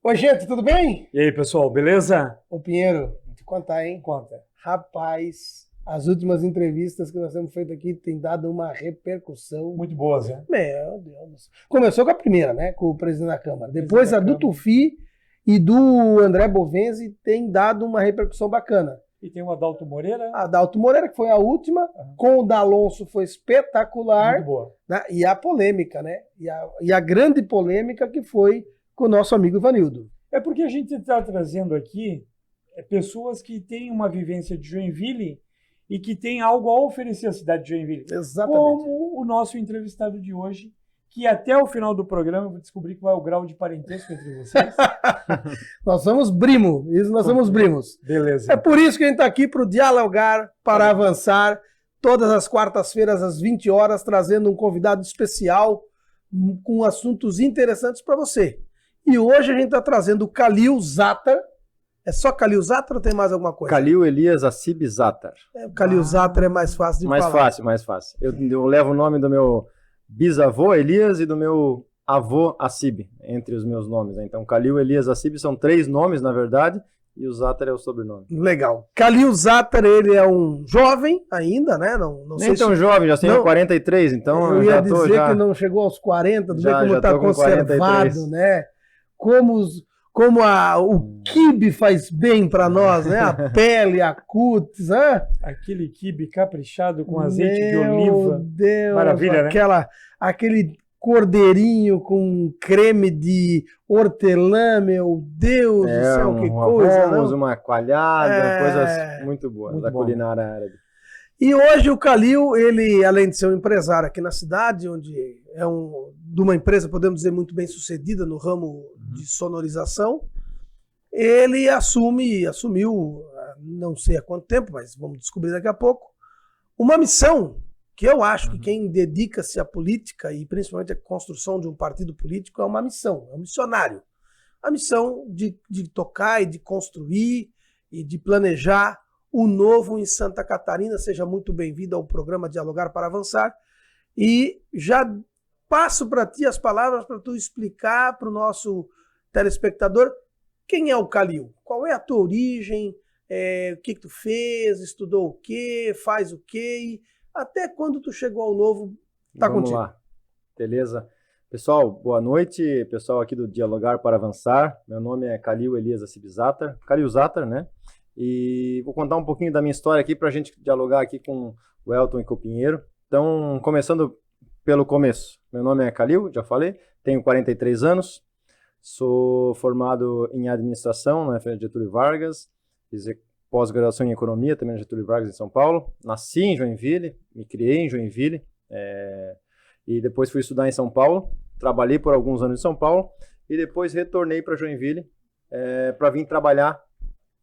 Oi, gente, tudo bem? E aí, pessoal, beleza? Ô, Pinheiro, vou te contar, hein? Conta. Rapaz, as últimas entrevistas que nós temos feito aqui têm dado uma repercussão. Muito boas, né? Meu Deus. Começou com a primeira, né? Com o presidente da Câmara. Depois a do Tufi e do André Bovenzi tem dado uma repercussão bacana. E tem o Adalto Moreira. Adalto Moreira, que foi a última, com o D'Alonso foi espetacular. Muito boa. Né? E a polêmica, né? E a grande polêmica que foi com o nosso amigo Ivanildo. É porque a gente está trazendo aqui pessoas que têm uma vivência de Joinville e que têm algo a oferecer à cidade de Joinville. Exatamente. Como o nosso entrevistado de hoje, que até o final do programa eu vou descobrir qual é o grau de parentesco entre vocês. Nós somos primo, isso nós somos primos. Beleza. É por isso que a gente está aqui para dialogar, para avançar, todas as quartas-feiras às 20 horas, trazendo um convidado especial com assuntos interessantes para você. E hoje a gente está trazendo o Khalil Zatar. É só Khalil Zatar ou tem mais alguma coisa? Khalil Elias Assib Zatar. O Khalil Zatar é mais fácil de falar. Mais fácil. Eu levo o nome do meu bisavô Elias e do meu avô Assib, entre os meus nomes. Então, Khalil Elias Assib são 3 nomes, na verdade, e o Zatar é o sobrenome. Legal. Khalil Zatar, ele é um jovem ainda, né? Não Nem tão jovem, já tenho 43, então eu ia já dizer que não chegou aos 40, do como está conservado, 43. né? Como o quibe faz bem para nós, né? A pele, a cutis, né? Aquele quibe caprichado com azeite de oliva. Meu Deus, maravilha, né? Aquele cordeirinho com creme de hortelã, meu Deus do céu, que coisa, arroz, uma coalhada, coisas muito boas muito da bom. culinária árabe. E hoje o Khalil, ele, além de ser um empresário aqui na cidade, onde é de uma empresa, podemos dizer, muito bem sucedida no ramo de sonorização, ele assumiu, não sei há quanto tempo, mas vamos descobrir daqui a pouco, uma missão que eu acho que quem dedica-se à política e principalmente à construção de um partido político é uma missão, é um missionário. A missão de tocar e de construir e de planejar o novo em Santa Catarina. Seja muito bem-vindo ao programa Dialogar para Avançar. E já passo para ti as palavras para tu explicar para o nosso telespectador quem é o Khalil, qual é a tua origem, o que tu fez, estudou o quê, faz o quê, e até quando tu chegou ao novo, Vamos contigo. lá, beleza? Pessoal, boa noite, pessoal aqui do Dialogar para Avançar. Meu nome é Khalil Elias Assib Zatar, Khalil Zatar, né? E vou contar um pouquinho da minha história aqui para a gente dialogar aqui com o Elton e com o Pinheiro. Então, começando pelo começo. Meu nome é Khalil, já falei, tenho 43 anos, sou formado em administração na FGV Getúlio Vargas, fiz pós-graduação em economia também na Getúlio Vargas em São Paulo, nasci em Joinville, me criei em Joinville, e depois fui estudar em São Paulo, trabalhei por alguns anos em São Paulo, e depois retornei para Joinville para vir trabalhar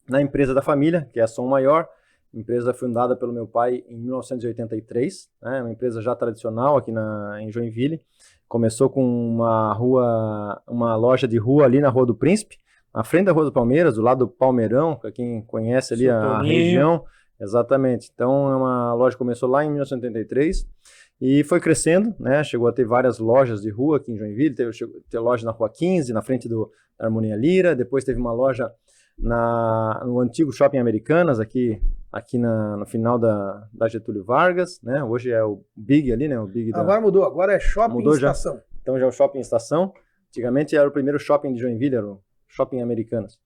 na empresa da família, que é a Som Maior, empresa fundada pelo meu pai em 1983, né, uma empresa já tradicional aqui em Joinville. Começou com uma loja de rua ali na Rua do Príncipe, na frente da Rua do Palmeiras, do lado do Palmeirão, para quem conhece ali a região. Exatamente. Então, uma loja que começou lá em 1983 e foi crescendo, né? Chegou a ter várias lojas de rua aqui em Joinville, teve loja na Rua 15, na frente da Harmonia Lira, depois teve uma loja no antigo Shopping Americanas, aqui no final da Getúlio Vargas, né? Hoje é o Big ali, né? O Big Agora mudou, agora é Shopping Estação. Então já é o Shopping Estação. Antigamente era o primeiro shopping de Joinville, era o Shopping Americanas.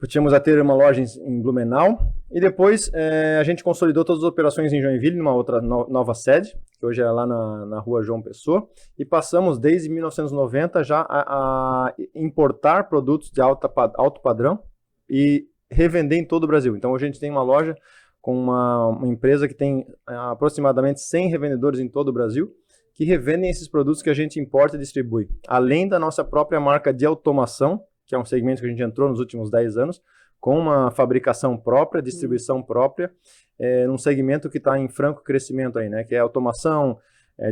Tínhamos a ter uma loja em Blumenau e depois a gente consolidou todas as operações em Joinville numa outra nova sede, que hoje é lá na Rua João Pessoa, e passamos desde 1990 já a importar produtos de alto padrão e revender em todo o Brasil. Então hoje a gente tem uma loja com uma empresa que tem aproximadamente 100 revendedores em todo o Brasil, que revendem esses produtos que a gente importa e distribui, além da nossa própria marca de automação, que é um segmento que a gente entrou nos últimos 10 anos, com uma fabricação própria, distribuição própria, num segmento que está em franco crescimento aí, né? Que é automação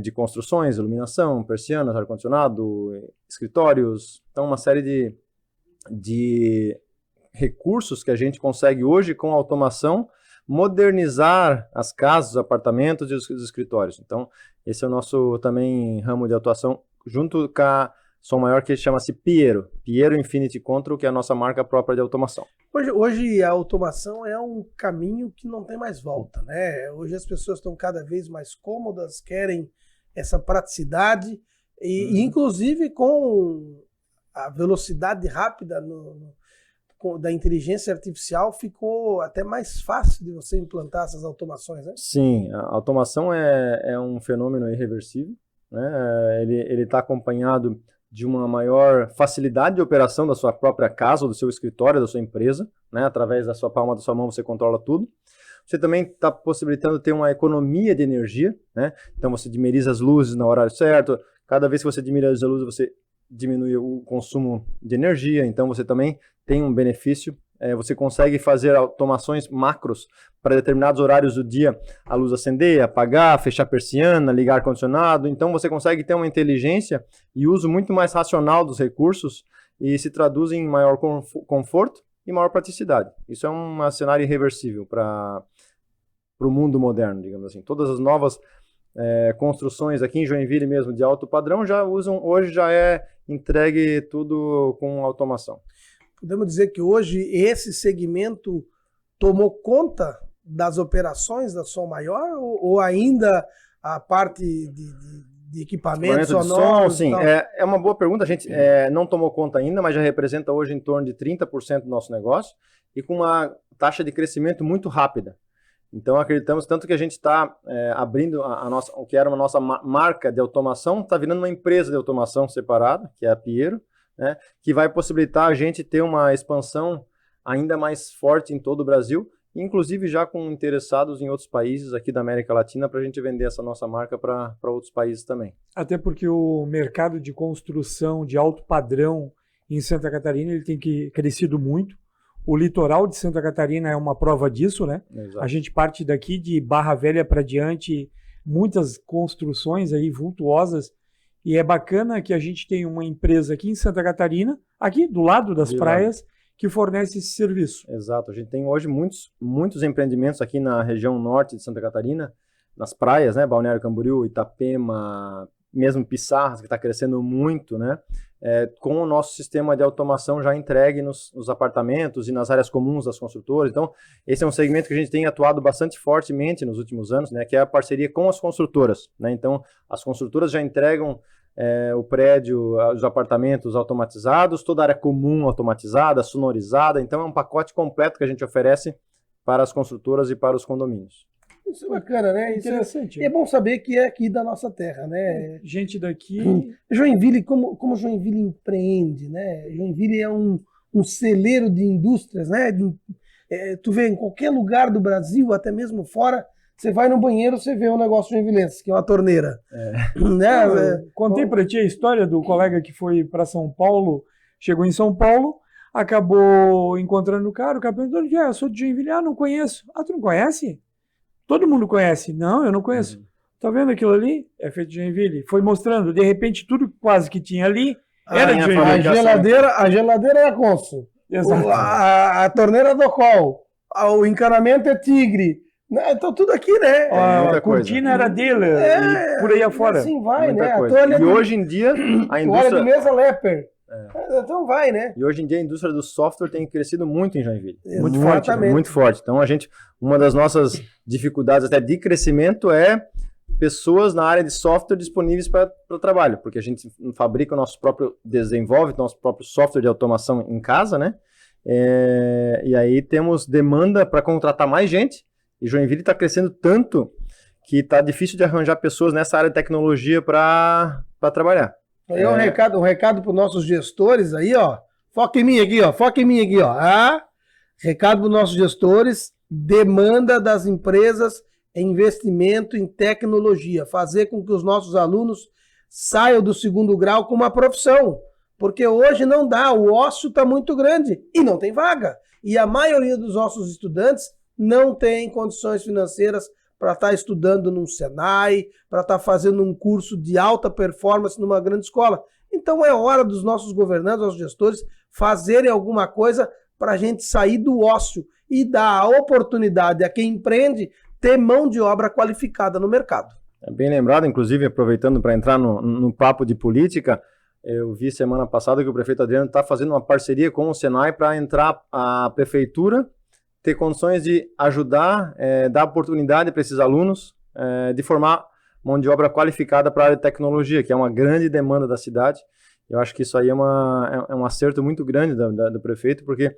de construções, iluminação, persianas, ar-condicionado, escritórios. Então, uma série de recursos que a gente consegue hoje com automação modernizar as casas, os apartamentos e os escritórios. Então, esse é o nosso também ramo de atuação, junto com som maior, que chama-se Piero Infinity Control, que é a nossa marca própria de automação. Hoje a automação é um caminho que não tem mais volta, né? Hoje as pessoas estão cada vez mais cômodas, querem essa praticidade e inclusive com a velocidade rápida da inteligência artificial ficou até mais fácil de você implantar essas automações, né? Sim, a automação é um fenômeno irreversível, né? Ele está acompanhado de uma maior facilidade de operação da sua própria casa, ou do seu escritório, da sua empresa, né? Através da sua palma da sua mão você controla tudo. Você também está possibilitando ter uma economia de energia, né? Então você dimeriza as luzes no horário certo. Cada vez que você dimeriza a luz, você diminui o consumo de energia. Então você também tem um benefício. Você consegue fazer automações macros para determinados horários do dia, a luz acender, apagar, fechar a persiana, ligar ar-condicionado. Então você consegue ter uma inteligência e uso muito mais racional dos recursos e se traduz em maior conforto e maior praticidade. Isso é um cenário irreversível para o mundo moderno, digamos assim. Todas as novas construções aqui em Joinville mesmo de alto padrão hoje já é entregue tudo com automação. Podemos dizer que hoje esse segmento tomou conta das operações da Som Maior ou ainda a parte de equipamentos sonoros? Sim, é uma boa pergunta. A gente não tomou conta ainda, mas já representa hoje em torno de 30% do nosso negócio e com uma taxa de crescimento muito rápida. Então acreditamos tanto que a gente está abrindo o que era uma nossa marca de automação, está virando uma empresa de automação separada, que é a Piero, né, que vai possibilitar a gente ter uma expansão ainda mais forte em todo o Brasil, inclusive já com interessados em outros países aqui da América Latina para a gente vender essa nossa marca para outros países também. Até porque o mercado de construção de alto padrão em Santa Catarina ele tem crescido muito. O litoral de Santa Catarina é uma prova disso, né? Exato. A gente parte daqui de Barra Velha para diante, muitas construções aí vultuosas. E é bacana que a gente tem uma empresa aqui em Santa Catarina, aqui do lado das praias, que fornece esse serviço. Exato. A gente tem hoje muitos empreendimentos aqui na região norte de Santa Catarina, nas praias, né? Balneário Camboriú, Itapema, mesmo Pissarras, que está crescendo muito, né? Com o nosso sistema de automação já entregue nos apartamentos e nas áreas comuns das construtoras. Então, esse é um segmento que a gente tem atuado bastante fortemente nos últimos anos, né? Que é a parceria com as construtoras, né? Então, as construtoras já entregam o prédio, os apartamentos automatizados, toda a área comum automatizada, sonorizada. Então, é um pacote completo que a gente oferece para as construtoras e para os condomínios. Isso é bacana, né? Interessante. É bom saber que é aqui da nossa terra, né? Gente daqui... Joinville, como Joinville empreende, né? Joinville é um celeiro de indústrias, né? Tu vê em qualquer lugar do Brasil, até mesmo fora, você vai no banheiro, você vê um negócio joinvilense, que é uma torneira. Né? Contei para ti a história do colega que foi para São Paulo, chegou em São Paulo, acabou encontrando o cara perguntou, eu sou de Joinville, não conheço. Tu não conhece? Todo mundo conhece. Não, eu não conheço. Tá vendo aquilo ali? É feito de Joinville. Foi mostrando, de repente, tudo quase que tinha ali era de Joinville. A geladeira é a Consul. Exato. A torneira do Col. O encanamento é Tigre. Então tudo aqui, né? A cortina era dele, e por aí afora. Assim vai, né? E hoje em dia, a indústria... Toalha de mesa Leper. Então vai, né? E hoje em dia a indústria do software tem crescido muito em Joinville. Muito forte, né? Muito forte. Então uma das nossas dificuldades até de crescimento é pessoas na área de software disponíveis para o trabalho, porque a gente fabrica o nosso próprio, desenvolve o nosso próprio software de automação em casa, né? E aí temos demanda para contratar mais gente, e Joinville está crescendo tanto que está difícil de arranjar pessoas nessa área de tecnologia para trabalhar. Aí um recado para os nossos gestores aí, ó. Foca em mim aqui, ó. Recado para os nossos gestores, demanda das empresas é investimento em tecnologia, fazer com que os nossos alunos saiam do segundo grau com uma profissão, porque hoje não dá, o ócio está muito grande e não tem vaga. E a maioria dos nossos estudantes não tem condições financeiras para estar estudando num Senai, para estar fazendo um curso de alta performance numa grande escola. Então é hora dos nossos governantes, nossos gestores, fazerem alguma coisa para a gente sair do ócio e dar a oportunidade a quem empreende ter mão de obra qualificada no mercado. É bem lembrado, inclusive, aproveitando para entrar no papo de política, Eu vi semana passada que o prefeito Adriano está fazendo uma parceria com o Senai para entrar a prefeitura, ter condições de ajudar, dar oportunidade para esses alunos de formar mão de obra qualificada para a área de tecnologia, que é uma grande demanda da cidade. Eu acho que isso aí é um acerto muito grande do prefeito, porque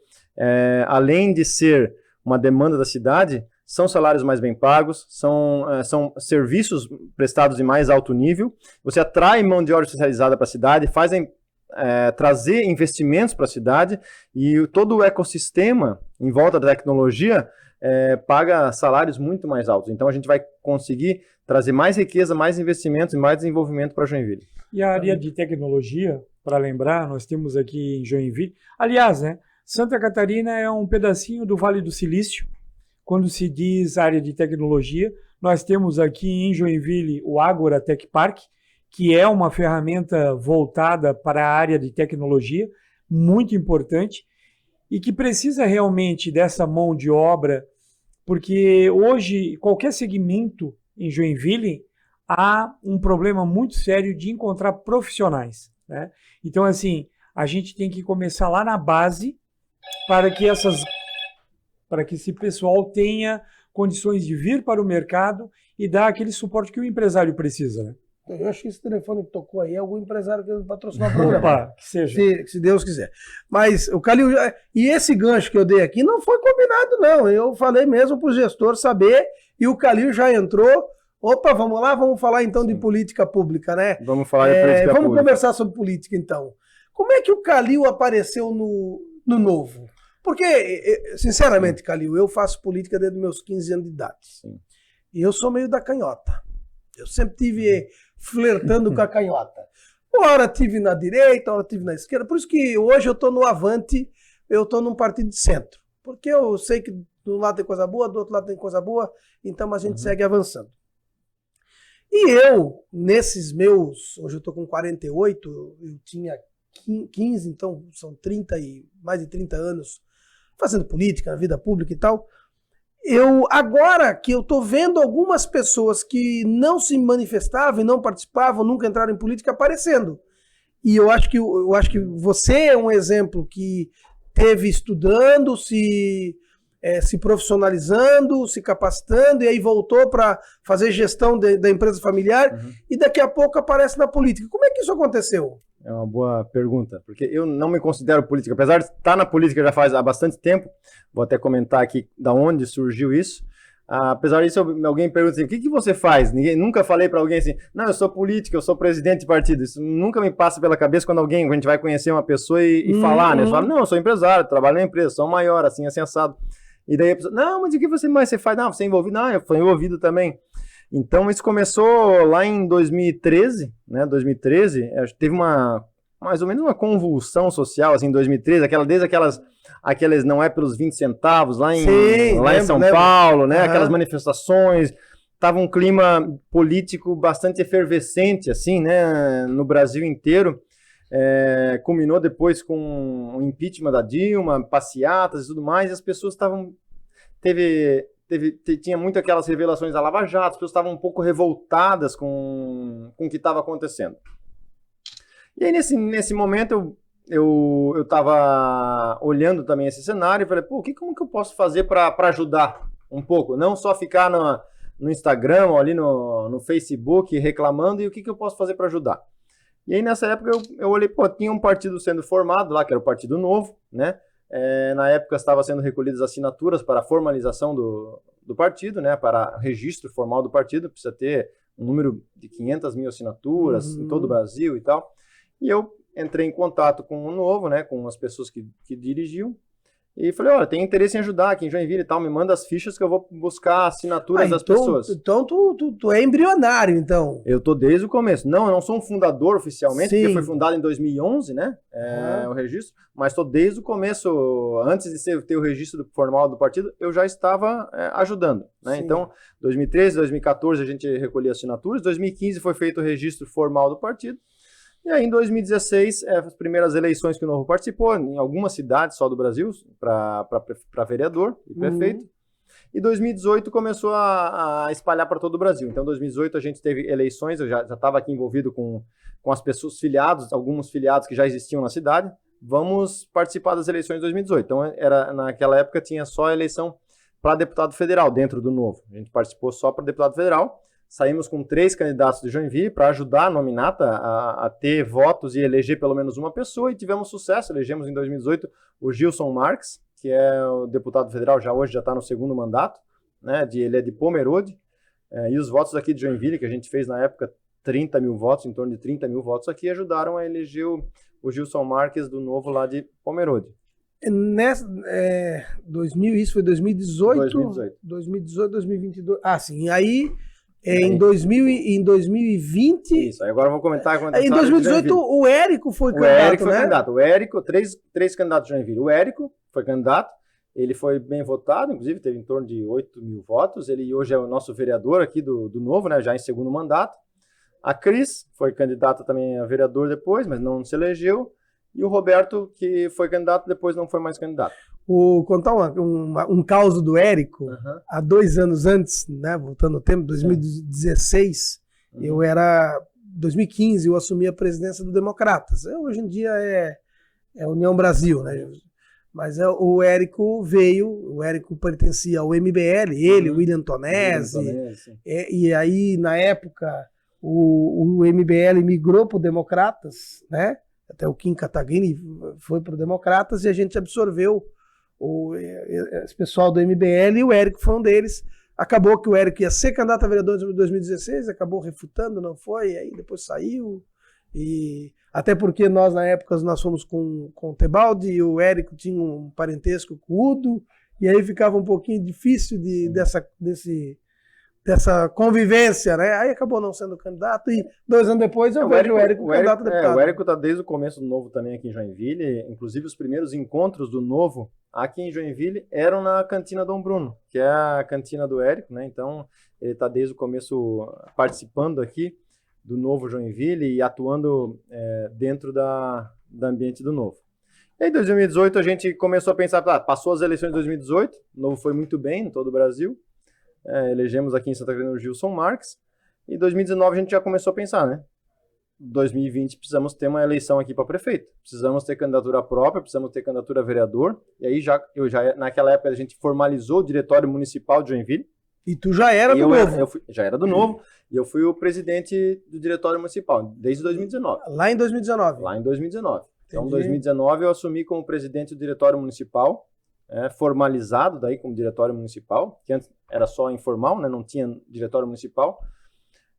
além de ser uma demanda da cidade, são salários mais bem pagos, são serviços prestados em mais alto nível, você atrai mão de obra especializada para a cidade, trazer investimentos para a cidade e todo o ecossistema em volta da tecnologia paga salários muito mais altos. Então a gente vai conseguir trazer mais riqueza, mais investimentos e mais desenvolvimento para Joinville. E a área de tecnologia, para lembrar, nós temos aqui em Joinville, aliás, né, Santa Catarina é um pedacinho do Vale do Silício. Quando se diz área de tecnologia, nós temos aqui em Joinville o Ágora Tech Park, que é uma ferramenta voltada para a área de tecnologia, muito importante, e que precisa realmente dessa mão de obra, porque hoje, qualquer segmento em Joinville, há um problema muito sério de encontrar profissionais, né? Então, assim, a gente tem que começar lá na base para que esse pessoal tenha condições de vir para o mercado e dar aquele suporte que o empresário precisa, né? Eu acho que esse telefone que tocou aí é algum empresário que patrocinar o programa. Opa, que seja. Se Deus quiser. Mas o Calil, e esse gancho que eu dei aqui não foi combinado, não. Eu falei mesmo para o gestor saber e o Calil já entrou. Opa, vamos lá, vamos falar então de política pública, né? Vamos falar de política pública. Vamos conversar sobre política então. Como é que o Calil apareceu no Novo? Porque, sinceramente, Calil, eu faço política desde meus 15 anos de idade. Sim. E eu sou meio da canhota. Eu sempre tive flertando com a canhota. Uma hora tive na direita, uma hora tive na esquerda. Por isso que hoje eu estou no Avante, eu estou num partido de centro. Porque eu sei que do lado tem coisa boa, do outro lado tem coisa boa, então a gente segue avançando. E eu, nesses meus, hoje eu estou com 48, eu tinha 15, então são mais de 30 anos fazendo política, na vida pública e tal. Agora que eu estou vendo algumas pessoas que não se manifestavam e não participavam, nunca entraram em política, aparecendo. E eu acho que você é um exemplo que teve estudando, se profissionalizando, se capacitando, e aí voltou para fazer gestão da empresa familiar, e daqui a pouco aparece na política. Como é que isso aconteceu? É uma boa pergunta, porque eu não me considero político, apesar de estar na política já há bastante tempo, vou até comentar aqui da onde surgiu isso. Apesar disso, alguém pergunta assim, o que você faz? Nunca falei para alguém assim, não, eu sou político, eu sou presidente de partido. Isso nunca me passa pela cabeça quando a gente vai conhecer uma pessoa e falar, né? Eu falo, não, eu sou empresário, trabalho na empresa, sou maior, assim assado. E daí a pessoa, não, mas o que você faz? Não, você é envolvido? Não, eu fui envolvido também. Então isso começou lá em 2013, né? 2013, teve mais ou menos uma convulsão social assim em 2013, desde aquelas não é pelos 20 centavos lá em São Paulo, né? Aquelas manifestações, tava um clima político bastante efervescente assim, né, no Brasil inteiro. Culminou depois com o impeachment da Dilma, passeatas e tudo mais, e as pessoas tinha muito aquelas revelações da Lava Jato, as pessoas estavam um pouco revoltadas com o que estava acontecendo. E aí, nesse momento, eu estava olhando também esse cenário e falei, como que eu posso fazer para ajudar um pouco? Não só ficar no Instagram ou ali no Facebook reclamando, e o que eu posso fazer para ajudar? E aí, nessa época, eu olhei, tinha um partido sendo formado lá, que era o Partido Novo, né? Na época, estava sendo recolhidas assinaturas para a formalização do partido, né? Para registro formal do partido, precisa ter um número de 500 mil assinaturas em todo o Brasil e tal. E eu entrei em contato com o Novo, né? Com as pessoas que dirigiam. E falei, olha, tem interesse em ajudar aqui em Joinville e tal, me manda as fichas que eu vou buscar assinaturas das pessoas. Então tu é embrionário, então. Eu tô desde o começo. Não, eu não sou um fundador oficialmente, porque foi fundado em 2011, né, o registro, mas tô desde o começo, antes de ter o registro formal do partido, eu já estava ajudando, né. Então, 2013, 2014 a gente recolhia assinaturas, 2015 foi feito o registro formal do partido. E aí, em 2016, as primeiras eleições que o Novo participou, em algumas cidades só do Brasil, para vereador e prefeito. E 2018 começou a espalhar para todo o Brasil. Então, em 2018 a gente teve eleições, eu já estava aqui envolvido com as pessoas filiados, alguns filiados que já existiam na cidade. Vamos participar das eleições de 2018. Então, naquela época tinha só a eleição para deputado federal dentro do Novo. A gente participou só para deputado federal. Saímos com 3 candidatos de Joinville para ajudar a nominata a ter votos e eleger pelo menos uma pessoa, e tivemos sucesso. Elegemos em 2018 o Gilson Marques, que é o deputado federal, hoje já está no 2º mandato, né? Ele é de Pomerode, e os votos aqui de Joinville, que a gente fez na época 30 mil votos, em torno de 30 mil votos aqui, ajudaram a eleger o Gilson Marques do Novo lá de Pomerode. Isso foi 2018? 2018, 2022. Ah, sim. Aí, em 2020... Isso, aí agora eu vou comentar... Em 2018, o Érico foi candidato, O Érico foi candidato. O Érico, três candidatos de Joinville. O Érico foi candidato, ele foi bem votado, inclusive teve em torno de 8 mil votos. Ele hoje é o nosso vereador aqui do Novo, né, já em 2º mandato. A Cris foi candidata também a vereador depois, mas não se elegeu. E o Roberto, que foi candidato, depois não foi mais candidato. Contar um caos do Érico, há 2 anos antes, né, voltando ao tempo, 2016, eu era... 2015 eu assumi a presidência do Democratas. Hoje em dia é União Brasil, né? Mas o Érico pertencia ao MBL, ele, o William Tonesi, e aí na época o MBL migrou para o Democratas, né? Até o Kim Kataguiri foi para o Democratas e a gente absorveu esse pessoal do MBL, e o Érico foi um deles. Acabou que o Érico ia ser candidato a vereador em 2016, acabou refutando, não foi, aí depois saiu. E até porque nós, na época, nós fomos com o Tebaldi, e o Érico tinha um parentesco com o Udo, e aí ficava um pouquinho difícil dessa convivência, né? Aí acabou não sendo candidato, e 2 anos depois eu vejo o Érico candidato a deputado. O Érico está desde o começo do Novo também aqui em Joinville, inclusive os primeiros encontros do Novo aqui em Joinville eram na Cantina Dom Bruno, que é a cantina do Érico, né? Então ele está desde o começo participando aqui do Novo Joinville e atuando dentro da ambiente do Novo. E aí, em 2018, a gente começou a pensar, passou as eleições de 2018, o Novo foi muito bem em todo o Brasil, elegemos aqui em Santa Catarina o Gilson Marques, e em 2019 a gente já começou a pensar, né? 2020 precisamos ter uma eleição aqui para prefeito, precisamos ter candidatura própria, precisamos ter candidatura a vereador, e aí naquela época a gente formalizou o Diretório Municipal de Joinville. E tu já era do Novo. Já era do Novo, e eu fui o presidente do Diretório Municipal, desde 2019. Lá em 2019? Lá em 2019. Entendi. Então, em 2019 eu assumi como presidente do Diretório Municipal, formalizado daí como Diretório Municipal, que antes era só informal, né, não tinha Diretório Municipal,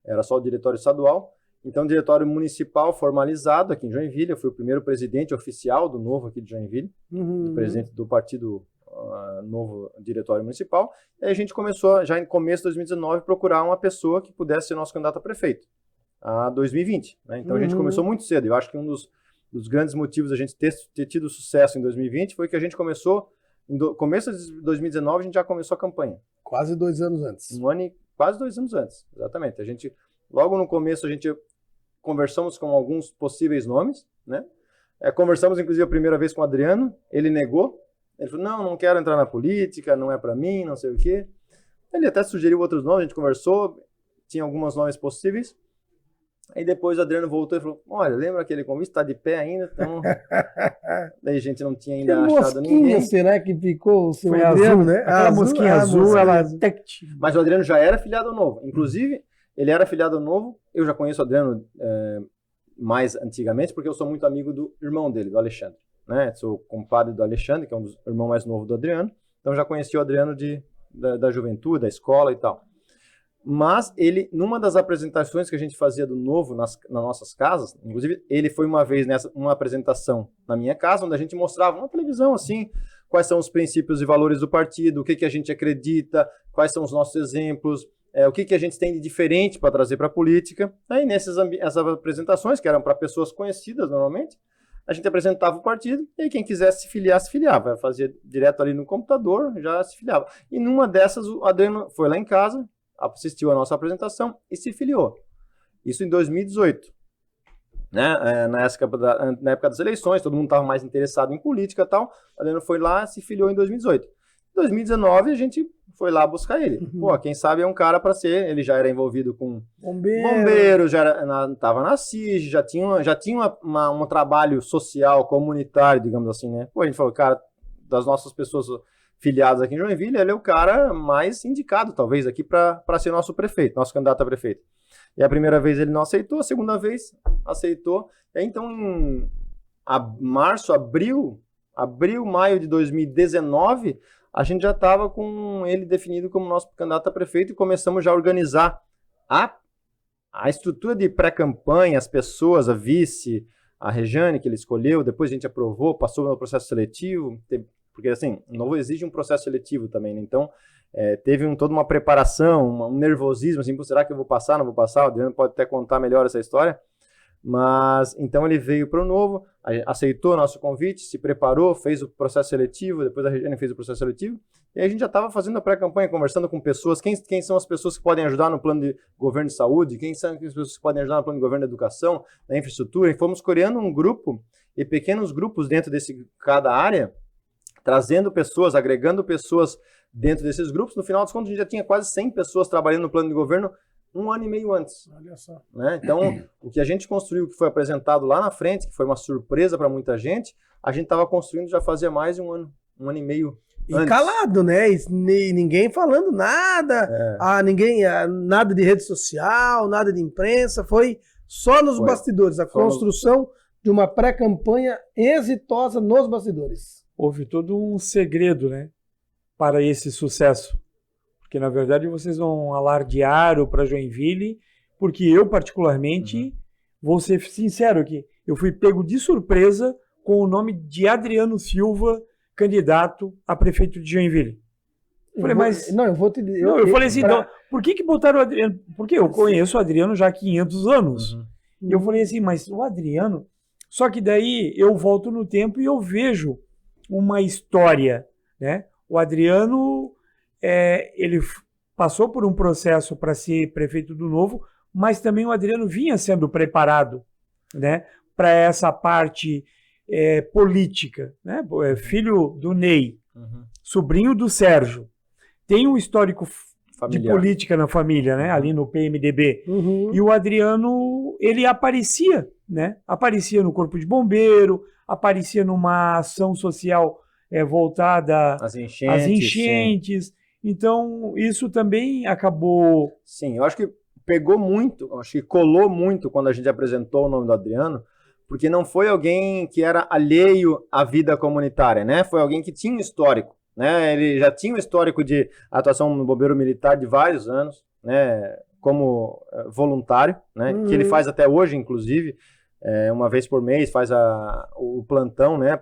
era só o Diretório Estadual. Então, Diretório Municipal formalizado aqui em Joinville, eu fui o primeiro presidente oficial do Novo aqui de Joinville, presidente do partido Novo Diretório Municipal, e aí a gente começou, já em começo de 2019, procurar uma pessoa que pudesse ser nosso candidato a prefeito, a 2020. Né? Então a gente começou muito cedo, eu acho que um dos grandes motivos da gente ter tido sucesso em 2020 foi que a gente começou, começo de 2019, a gente já começou a campanha. Quase 2 anos antes. Quase 2 anos antes, exatamente. A gente, logo no começo, a gente conversamos com alguns possíveis nomes, né? Conversamos, inclusive, a primeira vez com o Adriano, ele negou. Ele falou, não quero entrar na política, não é para mim, não sei o quê. Ele até sugeriu outros nomes, a gente conversou, tinha alguns nomes possíveis. Aí depois o Adriano voltou e falou, olha, lembra aquele convite, está de pé ainda? Então... Daí a gente não tinha ainda achado ninguém. Será que ficou o seu Foi Adriano, azul, né? Aquela mosquinha azul, ela até... Mas o Adriano já era filiado ao Novo. Inclusive, ele era filiado ao Novo, eu já conheço o Adriano mais antigamente, porque eu sou muito amigo do irmão dele, do Alexandre. Né? Sou compadre do Alexandre, que é um dos irmãos mais novos do Adriano, então já conheci o Adriano da juventude, da escola e tal. Mas ele, numa das apresentações que a gente fazia do Novo nas nossas casas, inclusive ele foi uma vez uma apresentação na minha casa, onde a gente mostrava uma televisão assim, quais são os princípios e valores do partido, o que a gente acredita, quais são os nossos exemplos, o que a gente tem de diferente para trazer para a política. Aí nessas apresentações, que eram para pessoas conhecidas normalmente, a gente apresentava o partido, e aí quem quisesse se filiar, se filiava. Fazia direto ali no computador, já se filiava. E numa dessas, o Adriano foi lá em casa, assistiu a nossa apresentação e se filiou. Isso em 2018. Né? Na época das eleições, todo mundo estava mais interessado em política e tal. O Adriano foi lá e se filiou em 2018. Em 2019, a gente foi lá buscar ele. Pô, quem sabe é um cara para ser, ele já era envolvido com Bombeiro, estava na CIG, já tinha um trabalho social, comunitário, digamos assim, né? Pô, a gente falou, cara, das nossas pessoas filiadas aqui em Joinville, ele é o cara mais indicado, talvez, aqui para ser nosso prefeito, nosso candidato a prefeito. E a primeira vez ele não aceitou, a segunda vez aceitou. E aí, então, em abril, maio de 2019, a gente já estava com ele definido como nosso candidato a prefeito e começamos já a organizar a estrutura de pré-campanha, as pessoas, a vice, a Rejane, que ele escolheu, depois a gente aprovou, passou no processo seletivo, porque assim, o Novo exige um processo seletivo também, né? Então teve toda uma preparação, um nervosismo, assim, será que eu vou passar, não vou passar? O Adriano pode até contar melhor essa história, mas então ele veio para o Novo, aceitou nosso convite, se preparou, fez o processo seletivo, depois a Regiane fez o processo seletivo, e aí a gente já estava fazendo a pré-campanha, conversando com pessoas, quem são as pessoas que podem ajudar no plano de governo de saúde, quem são as pessoas que podem ajudar no plano de governo de educação, na infraestrutura, e fomos criando um grupo, e pequenos grupos dentro desse cada área, trazendo pessoas, agregando pessoas dentro desses grupos. No final dos contos, a gente já tinha quase 100 pessoas trabalhando no plano de governo 1 ano e meio antes. Olha só. Né? Então, o que a gente construiu, que foi apresentado lá na frente, que foi uma surpresa para muita gente, a gente estava construindo já fazia mais de um ano e meio antes. E calado, né? E ninguém falando nada, nada de rede social, nada de imprensa, foi só nos bastidores, a construção de uma pré-campanha exitosa nos bastidores. Houve todo um segredo, né, para esse sucesso. Porque, na verdade, vocês vão alardear para Joinville, porque eu, particularmente, vou ser sincero aqui, eu fui pego de surpresa com o nome de Adriano Silva, candidato a prefeito de Joinville. Eu falei, mas... Não, eu vou te dizer... Eu falei assim, então, por que botaram o Adriano? Porque eu conheço o Adriano já há 500 anos. E eu falei assim, mas o Adriano... Só que daí eu volto no tempo e eu vejo uma história, né? O Adriano, ele passou por um processo para ser prefeito do Novo, mas também o Adriano vinha sendo preparado, né, para essa parte política, né? Filho do Ney, sobrinho do Sérgio, tem um histórico familiar de política na família, né? Ali no PMDB. E o Adriano, ele aparecia, né? Aparecia no Corpo de Bombeiro, aparecia numa ação social voltada às enchentes. Então, isso também acabou... Sim, eu acho que pegou muito, acho que colou muito quando a gente apresentou o nome do Adriano, porque não foi alguém que era alheio à vida comunitária, né? Foi alguém que tinha um histórico, né? Ele já tinha um histórico de atuação no bombeiro militar de vários anos, né? Como voluntário, né? Que ele faz até hoje, inclusive, uma vez por mês, faz o plantão, né?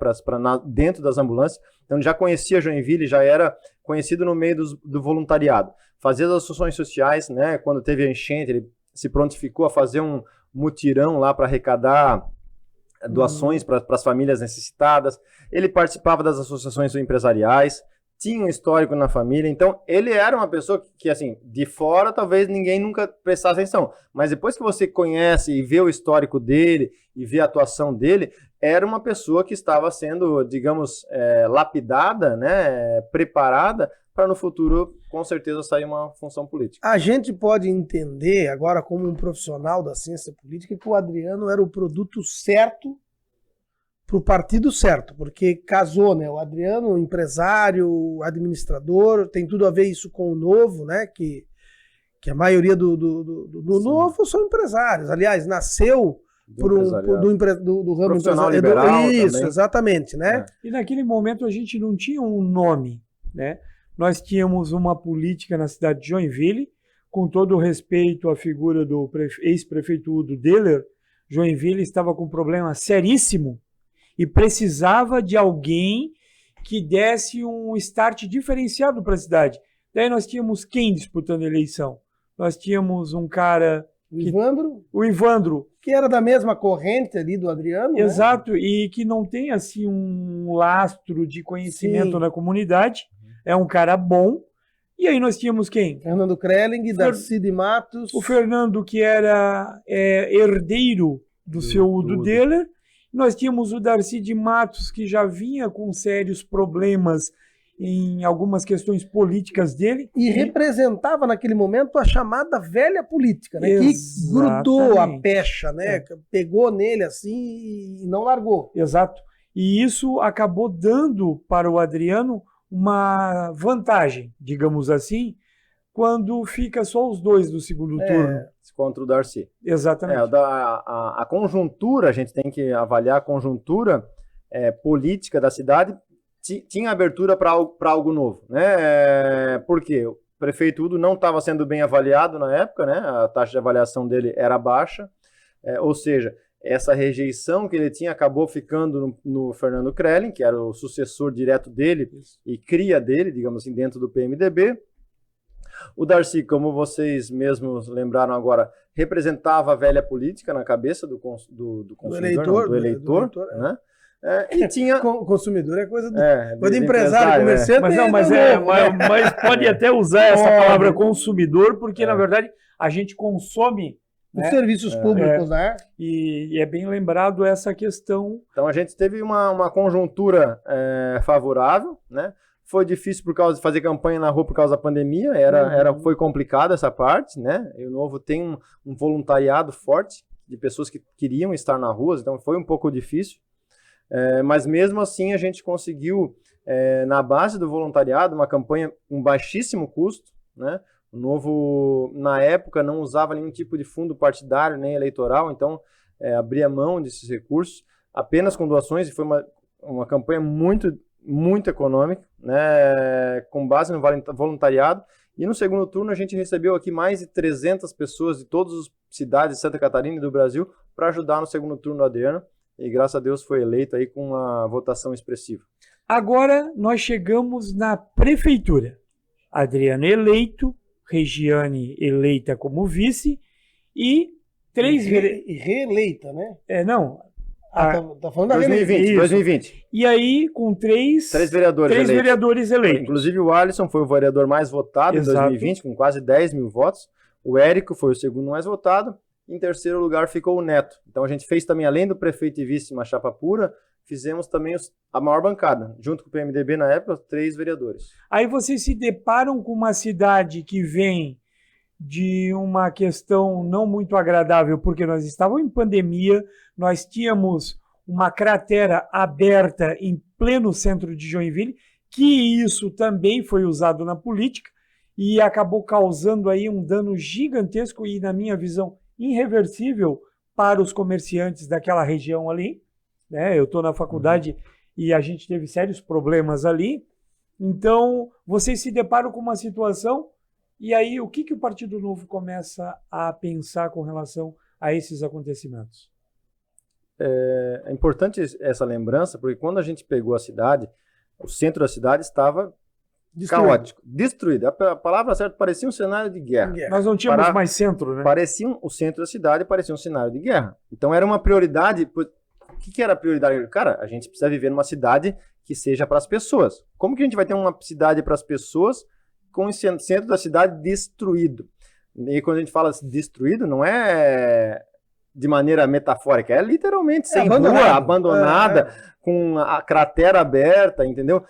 Dentro das ambulâncias. Então ele já conhecia Joinville, já era conhecido no meio do voluntariado. Fazia as ações sociais, né? Quando teve a enchente, ele se prontificou a fazer um mutirão lá para arrecadar doações para as famílias necessitadas. Ele participava das associações empresariais, tinha um histórico na família. Então, ele era uma pessoa que, assim, de fora, talvez ninguém nunca prestasse atenção. Mas depois que você conhece e vê o histórico dele e vê a atuação dele, era uma pessoa que estava sendo, digamos, lapidada, né, preparada para no futuro, com certeza, sair uma função política. A gente pode entender, agora como um profissional da ciência política, que o Adriano era o produto certo para o partido certo, porque casou, né? O Adriano, empresário, administrador, tem tudo a ver isso com o Novo, né? Que a maioria do Novo são empresários. Aliás, nasceu do ramo profissional liberal. Isso, também. Exatamente, né? E naquele momento a gente não tinha um nome, né? Nós tínhamos uma política na cidade de Joinville, com todo o respeito à figura do ex-prefeito Udo Deller. Joinville estava com um problema seríssimo e precisava de alguém que desse um start diferenciado para a cidade. Daí nós tínhamos quem disputando a eleição? Nós tínhamos um cara... O Ivandro. Que era da mesma corrente ali do Adriano. Exato, né? E que não tem assim um lastro de conhecimento na comunidade. É um cara bom. E aí nós tínhamos quem? Fernando Krelling, Darcy de Matos. O Fernando, que era herdeiro do seu Udo Deller. Nós tínhamos o Darcy de Matos, que já vinha com sérios problemas em algumas questões políticas dele. E representava naquele momento a chamada velha política, né? Que Exatamente. grudou a pecha, né? Pegou nele assim e não largou. Exato. E isso acabou dando para o Adriano uma vantagem, digamos assim, quando fica só os dois do segundo turno. Contra o Darcy. Exatamente. A conjuntura, a gente tem que avaliar a conjuntura política da cidade, tinha abertura para algo novo, né? Porque o prefeito Udo não estava sendo bem avaliado na época, né? A taxa de avaliação dele era baixa, ou seja, essa rejeição que ele tinha acabou ficando no Fernando Krelin, que era o sucessor direto dele e cria dele, digamos assim, dentro do PMDB. O Darcy, como vocês mesmos lembraram agora, representava a velha política na cabeça do consumidor, do eleitor, né? E tinha... Consumidor é coisa do empresário, comerciante. Mas pode até usar essa palavra consumidor, porque na verdade a gente consome os serviços públicos, né? E é bem lembrado essa questão. Então a gente teve uma conjuntura favorável, né? Foi difícil por causa de fazer campanha na rua por causa da pandemia, foi complicado essa parte, né? E o Novo tem um voluntariado forte de pessoas que queriam estar na rua, então foi um pouco difícil. Mas mesmo assim a gente conseguiu, na base do voluntariado, uma campanha com baixíssimo custo, né? O Novo, na época, não usava nenhum tipo de fundo partidário nem eleitoral, então abria mão desses recursos, apenas com doações, e foi uma campanha muito econômica, né? Com base no voluntariado. E no segundo turno a gente recebeu aqui mais de 300 pessoas de todas as cidades de Santa Catarina e do Brasil para ajudar no segundo turno do Adriano. E graças a Deus foi eleito aí com uma votação expressiva. Agora nós chegamos na prefeitura. Adriano eleito, Regiane eleita como vice e reeleita, né? Tá falando da 2020. E aí com três vereadores eleitos. Inclusive o Alisson foi o vereador mais votado em 2020, com quase 10 mil votos. O Érico foi o segundo mais votado. Em terceiro lugar ficou o Neto. Então a gente fez também, além do prefeito e vice, uma chapa pura, fizemos também a maior bancada, junto com o PMDB na época, 3 vereadores. Aí vocês se deparam com uma cidade que vem de uma questão não muito agradável, porque nós estávamos em pandemia, nós tínhamos uma cratera aberta em pleno centro de Joinville, que isso também foi usado na política e acabou causando aí um dano gigantesco e, na minha visão, irreversível para os comerciantes daquela região ali, né? Eu estou na faculdade e a gente teve sérios problemas ali. Então, vocês se deparam com uma situação e aí o que o Partido Novo começa a pensar com relação a esses acontecimentos? É importante essa lembrança, porque quando a gente pegou a cidade, o centro da cidade estava caótico, destruído. A palavra certa, parecia um cenário de guerra. Nós não tínhamos mais centro, né? O centro da cidade parecia um cenário de guerra. Então era uma prioridade. O que era a prioridade? Cara, a gente precisa viver numa cidade que seja para as pessoas. Como que a gente vai ter uma cidade para as pessoas com o centro da cidade destruído? E quando a gente fala destruído, não é de maneira metafórica, é literalmente sem rua, abandonada, com a cratera aberta, entendeu?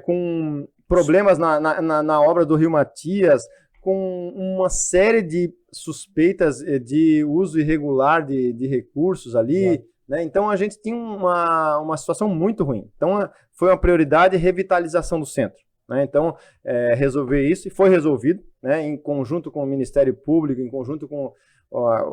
Com problemas na obra do Rio Matias, com uma série de suspeitas de uso irregular de recursos ali, né? Então a gente tinha uma situação muito ruim. Então foi uma prioridade a revitalização do centro, né? Então resolver isso, e foi resolvido, né? Em conjunto com o Ministério Público, em conjunto com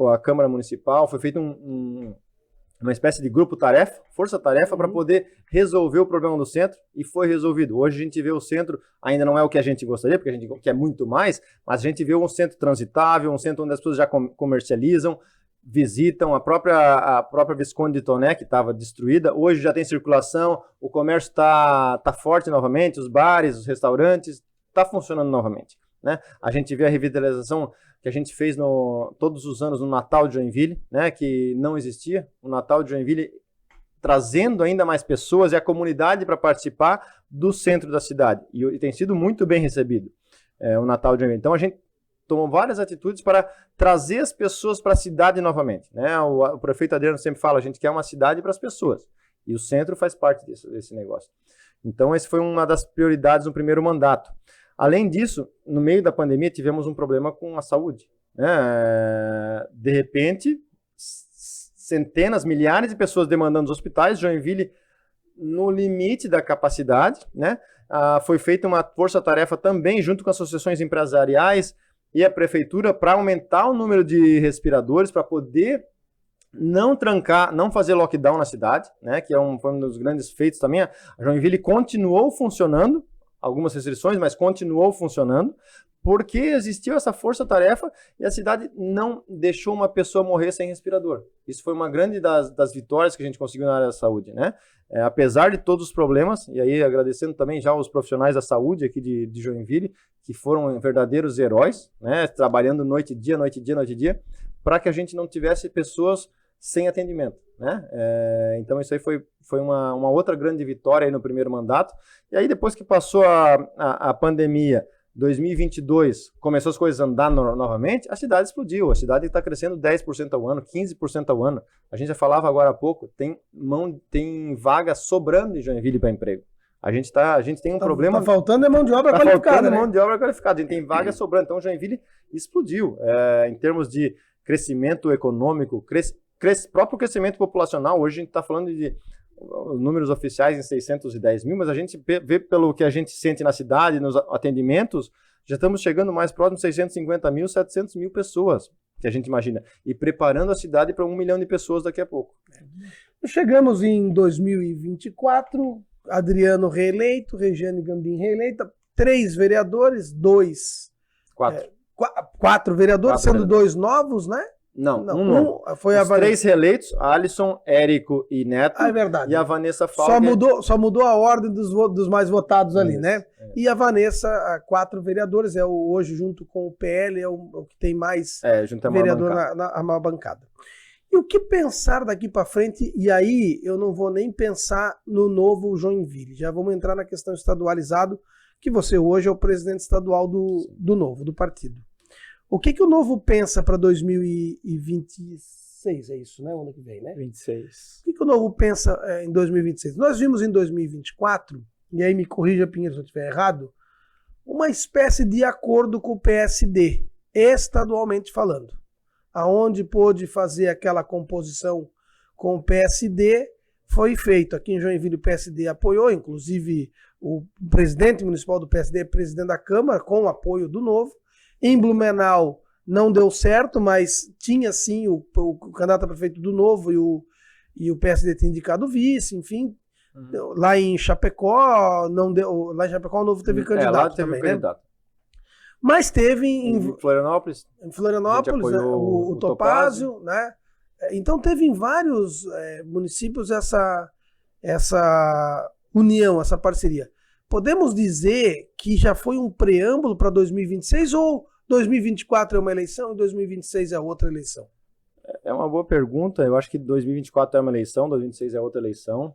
a Câmara Municipal, foi feito uma espécie de grupo-tarefa, força-tarefa, para poder resolver o problema do centro, e foi resolvido. Hoje a gente vê o centro, ainda não é o que a gente gostaria, porque a gente quer muito mais, mas a gente vê um centro transitável, um centro onde as pessoas já comercializam, visitam, a própria Visconde de Toné, que estava destruída, hoje já tem circulação, o comércio está forte novamente, os bares, os restaurantes, está funcionando novamente, né? A gente vê a revitalização que a gente fez todos os anos no Natal de Joinville, né, que não existia, o Natal de Joinville trazendo ainda mais pessoas e a comunidade para participar do centro da cidade, e tem sido muito bem recebido o Natal de Joinville. Então a gente tomou várias atitudes para trazer as pessoas para a cidade novamente, né? O prefeito Adriano sempre fala, a gente quer uma cidade para as pessoas, e o centro faz parte desse negócio. Então, essa foi uma das prioridades no primeiro mandato. Além disso, no meio da pandemia, tivemos um problema com a saúde, né? De repente, centenas, milhares de pessoas demandando os hospitais, Joinville no limite da capacidade, né? Foi feita uma força-tarefa também junto com as associações empresariais e a prefeitura para aumentar o número de respiradores, para poder não trancar, não fazer lockdown na cidade, né? Que foi um dos grandes feitos também. A Joinville continuou funcionando, algumas restrições, mas continuou funcionando, porque existiu essa força-tarefa e a cidade não deixou uma pessoa morrer sem respirador. Isso foi uma grande das vitórias que a gente conseguiu na área da saúde, né? Apesar de todos os problemas, e aí agradecendo também já os profissionais da saúde aqui de Joinville, que foram verdadeiros heróis, né? Trabalhando noite e dia, para que a gente não tivesse pessoas sem atendimento, né? Então isso aí foi uma outra grande vitória aí no primeiro mandato. E aí depois que passou a pandemia, 2022, começou as coisas a andar novamente, a cidade explodiu. A cidade está crescendo 10% ao ano, 15% ao ano. A gente já falava agora há pouco, tem vaga sobrando em Joinville para emprego. A gente tem um problema... Tá faltando mão de obra qualificada, Tá faltando né? mão de obra qualificada. A gente tem vaga sobrando. Então, Joinville explodiu. Em termos de crescimento econômico, próprio crescimento populacional. Hoje a gente está falando de números oficiais em 610 mil, mas a gente vê pelo que a gente sente na cidade, nos atendimentos, já estamos chegando mais próximo de 650 mil, 700 mil pessoas, que a gente imagina, e preparando a cidade para 1 milhão de pessoas daqui a pouco. Chegamos em 2024, Adriano reeleito, Regiane Gambim reeleita, 3 vereadores, 4 vereadores, sendo 2 novos, né? Não, um foi a Os 3 reeleitos, Alisson, Érico e Neto. É verdade. E a Vanessa Falga. Só mudou a ordem dos mais votados ali, né? E a Vanessa, 4 vereadores, hoje junto com o PL, é o que tem mais vereador na bancada. E o que pensar daqui para frente? E aí eu não vou nem pensar no novo Joinville. Já vamos entrar na questão estadualizado, que você hoje é o presidente estadual do Novo, do partido. O que o Novo pensa para 2026? É isso, né? O ano que vem, né? 26. O que o Novo pensa em 2026? Nós vimos em 2024, e aí me corrija, Pinheiro, se eu estiver errado, uma espécie de acordo com o PSD, estadualmente falando, aonde pôde fazer aquela composição com o PSD, foi feito. Aqui em Joinville o PSD apoiou, inclusive o presidente municipal do PSD é presidente da Câmara, com o apoio do Novo. Em Blumenau não deu certo, mas tinha sim o candidato a prefeito do Novo e o PSD tinha indicado vice, enfim. Lá em Chapecó, não deu. Lá em Chapecó o Novo teve candidato lá teve também, candidato. Né? Mas teve em Florianópolis. Em Florianópolis, né? o Topázio, né? Então teve em vários municípios essa união, essa parceria. Podemos dizer que já foi um preâmbulo para 2026 ou 2024 é uma eleição e 2026 é outra eleição? É uma boa pergunta. Eu acho que 2024 é uma eleição, 2026 é outra eleição.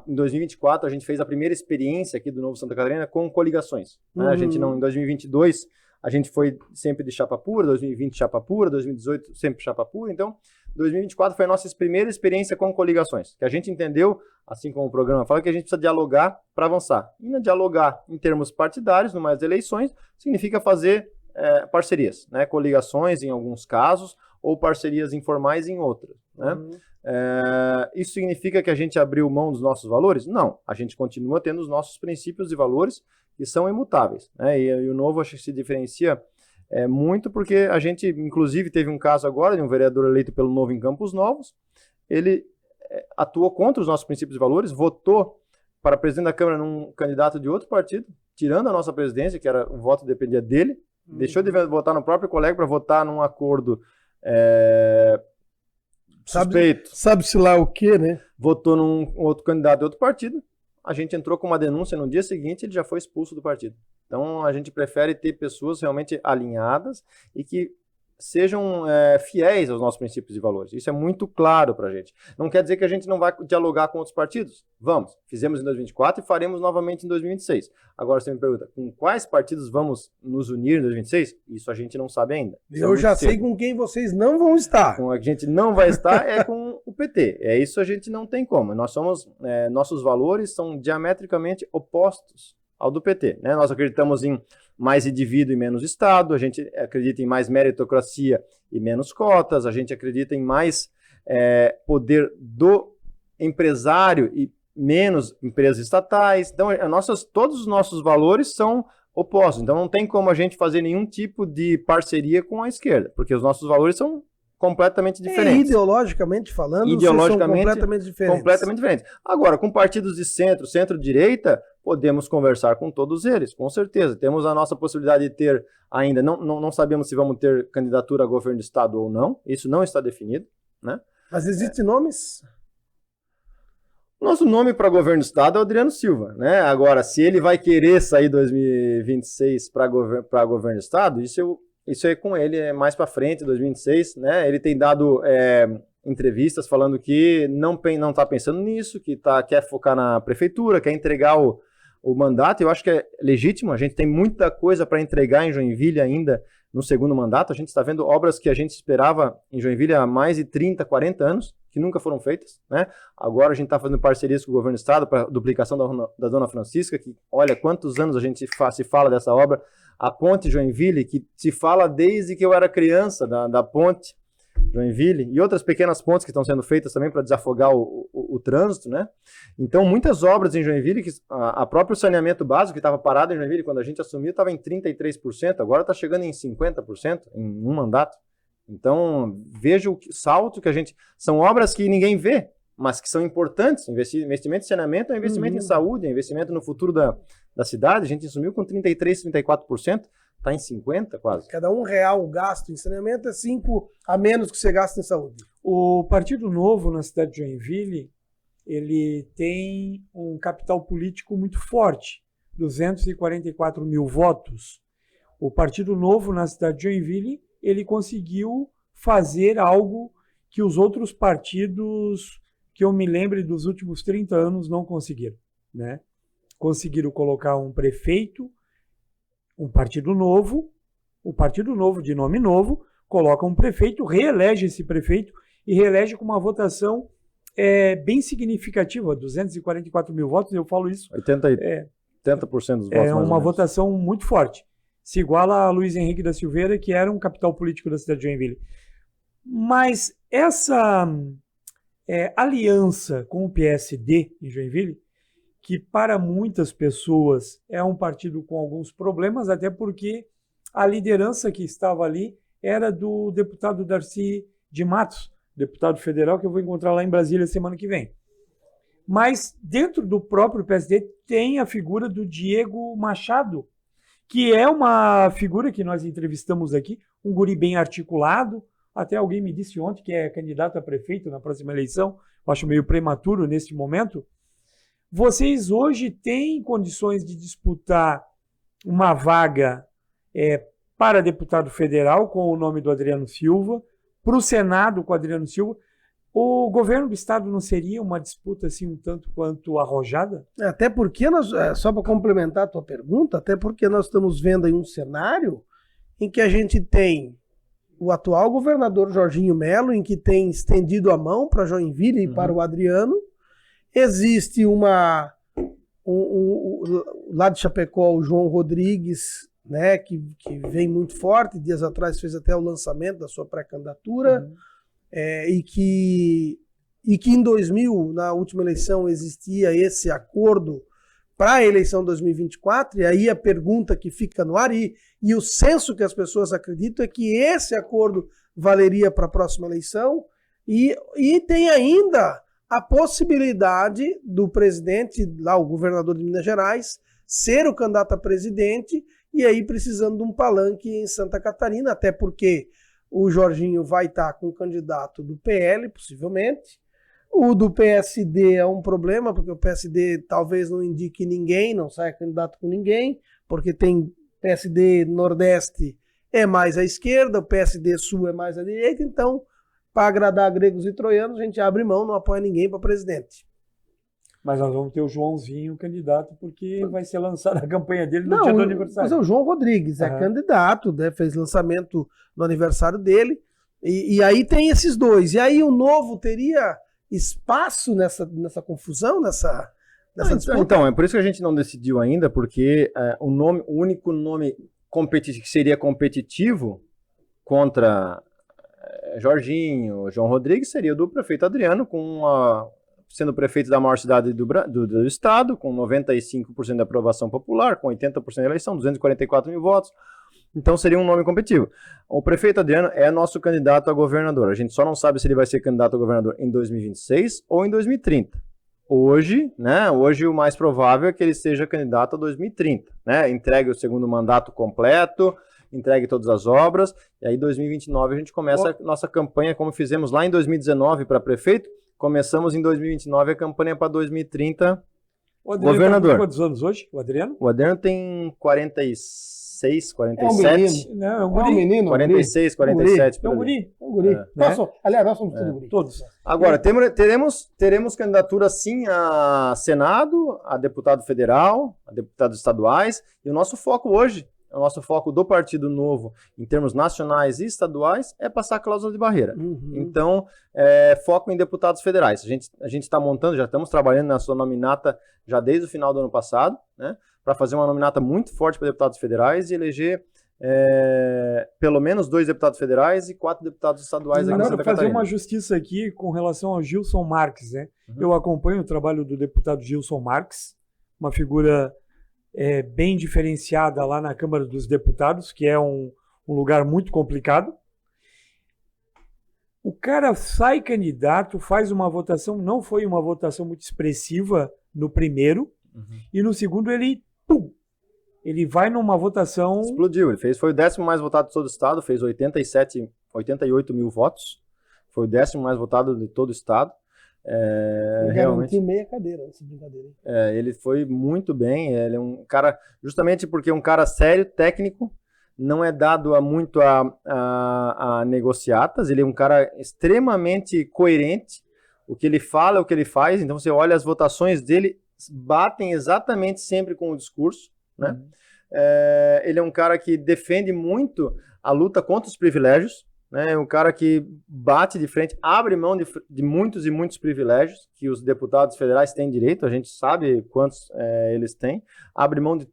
Em 2024 a gente fez a primeira experiência aqui do Novo Santa Catarina com coligações. Né? A gente não, em 2022 a gente foi sempre de chapa pura, 2020 chapa pura, 2018 sempre chapa pura. Então 2024 foi a nossa primeira experiência com coligações, que a gente entendeu, assim como o programa fala, que a gente precisa dialogar para avançar. E dialogar em termos partidários, numa eleições, significa fazer parcerias, né? Coligações em alguns casos, ou parcerias informais em outras. Né? Isso significa que a gente abriu mão dos nossos valores? Não, a gente continua tendo os nossos princípios e valores que são imutáveis. Né? E o Novo acho que se diferencia muito porque a gente, inclusive, teve um caso agora de um vereador eleito pelo Novo em Campos Novos. Ele atuou contra os nossos princípios e valores, votou para presidente da Câmara num candidato de outro partido, tirando a nossa presidência, que era o voto dependia dele, deixou de votar no próprio colega para votar num acordo suspeito. Sabe-se lá o quê, né? Votou num outro candidato de outro partido. A gente entrou com uma denúncia no dia seguinte, ele já foi expulso do partido. Então, a gente prefere ter pessoas realmente alinhadas e que sejam fiéis aos nossos princípios e valores. Isso é muito claro para a gente. Não quer dizer que a gente não vai dialogar com outros partidos. Vamos. Fizemos em 2024 e faremos novamente em 2026. Agora, você me pergunta, com quais partidos vamos nos unir em 2026? Isso a gente não sabe ainda. Eu já sei com quem vocês não vão estar. Com a gente não vai estar com o PT. Isso a gente não tem como. Nossos valores são diametricamente opostos ao do PT. Né? Nós acreditamos em mais indivíduo e menos Estado, a gente acredita em mais meritocracia e menos cotas, a gente acredita em mais poder do empresário e menos empresas estatais. Então, todos os nossos valores são opostos. Então, não tem como a gente fazer nenhum tipo de parceria com a esquerda, porque os nossos valores são completamente diferentes. Ideologicamente falando, são completamente diferentes. Completamente diferentes. Agora, com partidos de centro, centro-direita, podemos conversar com todos eles, com certeza. Temos a nossa possibilidade de ter ainda, não sabemos se vamos ter candidatura a governo do Estado ou não, isso não está definido, né? Mas existem nomes? Nosso nome para governo do Estado é o Adriano Silva, né? Agora, se ele vai querer sair 2026 para governo do Estado, isso é com ele, é mais para frente, 2026, né? Ele tem dado entrevistas falando que não está pensando nisso, que quer focar na prefeitura, quer entregar o mandato. Eu acho que é legítimo, a gente tem muita coisa para entregar em Joinville ainda no segundo mandato. A gente está vendo obras que a gente esperava em Joinville há mais de 30, 40 anos, que nunca foram feitas, né? Agora a gente está fazendo parcerias com o governo do Estado para duplicação da Dona Francisca, que olha quantos anos a gente se fala dessa obra. A ponte Joinville, que se fala desde que eu era criança, da ponte Joinville, e outras pequenas pontes que estão sendo feitas também para desafogar o trânsito, né? Então, muitas obras em Joinville, que a próprio saneamento básico, que estava parado em Joinville quando a gente assumiu, estava em 33%, agora está chegando em 50% em um mandato. Então, veja o salto que a gente... São obras que ninguém vê, mas que são importantes. Investimento em saneamento é investimento em saúde, é investimento no futuro da cidade. A gente assumiu com 33%, 34%, está em 50% quase. Cada R$1 gasto em saneamento é 5 a menos que você gasta em saúde. O Partido Novo na cidade de Joinville, ele tem um capital político muito forte, 244 mil votos. O Partido Novo na cidade de Joinville, ele conseguiu fazer algo que os outros partidos, que eu me lembre dos últimos 30 anos, não conseguiram, né? Conseguiram colocar um prefeito, um partido novo, o Partido Novo de nome novo, coloca um prefeito, reelege esse prefeito e reelege com uma votação bem significativa, 244 mil votos, eu falo isso. 80% dos votos. É uma votação muito forte. Se iguala a Luiz Henrique da Silveira, que era um capital político da cidade de Joinville. Mas essa aliança com o PSD em Joinville, que para muitas pessoas é um partido com alguns problemas, até porque a liderança que estava ali era do deputado Darcy de Matos, deputado federal, que eu vou encontrar lá em Brasília semana que vem. Mas dentro do próprio PSD tem a figura do Diego Machado, que é uma figura que nós entrevistamos aqui, um guri bem articulado. Até alguém me disse ontem que é candidato a prefeito na próxima eleição. Eu acho meio prematuro neste momento. Vocês hoje têm condições de disputar uma vaga para deputado federal com o nome do Adriano Silva, para o Senado com o Adriano Silva. O governo do Estado não seria uma disputa assim um tanto quanto arrojada? Até porque, só para complementar a tua pergunta, até porque nós estamos vendo aí um cenário em que a gente tem o atual governador Jorginho Melo, em que tem estendido a mão para Joinville e para o Adriano. Existe lá de Chapecó, o João Rodrigues, né, que vem muito forte, dias atrás fez até o lançamento da sua pré-candidatura. E que em 2000, na última eleição, existia esse acordo para a eleição de 2024, e aí a pergunta que fica no ar, e o senso que as pessoas acreditam é que esse acordo valeria para a próxima eleição, e tem ainda a possibilidade do presidente, lá o governador de Minas Gerais, ser o candidato a presidente, e aí precisando de um palanque em Santa Catarina, até porque o Jorginho vai estar com o candidato do PL, possivelmente. O do PSD é um problema, porque o PSD talvez não indique ninguém, não saia candidato com ninguém, porque tem PSD Nordeste é mais à esquerda, o PSD Sul é mais à direita, então, para agradar gregos e troianos, a gente abre mão, não apoia ninguém para presidente. Mas nós vamos ter o Joãozinho candidato, porque vai ser lançada a campanha dele no dia do aniversário. Mas o João Rodrigues é candidato, né, fez lançamento no aniversário dele, e aí tem esses dois. E aí o Novo teria espaço nessa confusão, nessa disputa? Então, é por isso que a gente não decidiu ainda, porque o único nome que seria competitivo contra Jorginho, João Rodrigues, seria o do prefeito Adriano, sendo prefeito da maior cidade do estado, com 95% de aprovação popular, com 80% de eleição, 244 mil votos. Então seria um nome competitivo. O prefeito Adriano é nosso candidato a governador. A gente só não sabe se ele vai ser candidato a governador em 2026 ou em 2030. Hoje o mais provável é que ele seja candidato a 2030, né? Entregue o segundo mandato completo, entregue todas as obras, e aí em 2029 a gente começa a nossa campanha, como fizemos lá em 2019 para prefeito, começamos em 2029 a campanha para 2030 o Adriano governador. Tá com quantos anos hoje, o Adriano? O Adriano tem 46, 47. Não, é um É um guri. menino. 46, 47. É um por ali. guri. É um guri. Né? Aliás, nós somos tudo guri. Todos. Agora, teremos candidatura sim a Senado, a deputado federal, a deputados estaduais, e o nosso foco hoje, o nosso foco do Partido Novo, em termos nacionais e estaduais, é passar a cláusula de barreira. Uhum. Então, foco em deputados federais. A gente está montando, já estamos trabalhando na sua nominata já desde o final do ano passado, né, para fazer uma nominata muito forte para deputados federais e eleger pelo menos 2 deputados federais e 4 deputados estaduais aqui em Santa Fazer Catarina. uma justiça aqui com relação ao Gilson Marques, né? Uhum. Eu acompanho o trabalho do deputado Gilson Marques, uma figura bem diferenciada lá na Câmara dos Deputados, que é um lugar muito complicado. O cara sai candidato, faz uma votação, não foi uma votação muito expressiva no primeiro, e no segundo ele vai numa votação... Explodiu, foi o 10º mais votado de todo o estado, fez 88 mil votos, foi o 10º mais votado de todo o estado. Realmente, meia cadeira nessa brincadeira. ele foi muito bem, ele é um cara, justamente porque é um cara sério, técnico, não é dado muito a negociatas, ele é um cara extremamente coerente, o que ele fala é o que ele faz, então você olha as votações dele, batem exatamente sempre com o discurso, né? Ele é um cara que defende muito a luta contra os privilégios, né? É um cara que bate de frente, abre mão de muitos e muitos privilégios que os deputados federais têm direito, a gente sabe quantos eles têm, abre mão de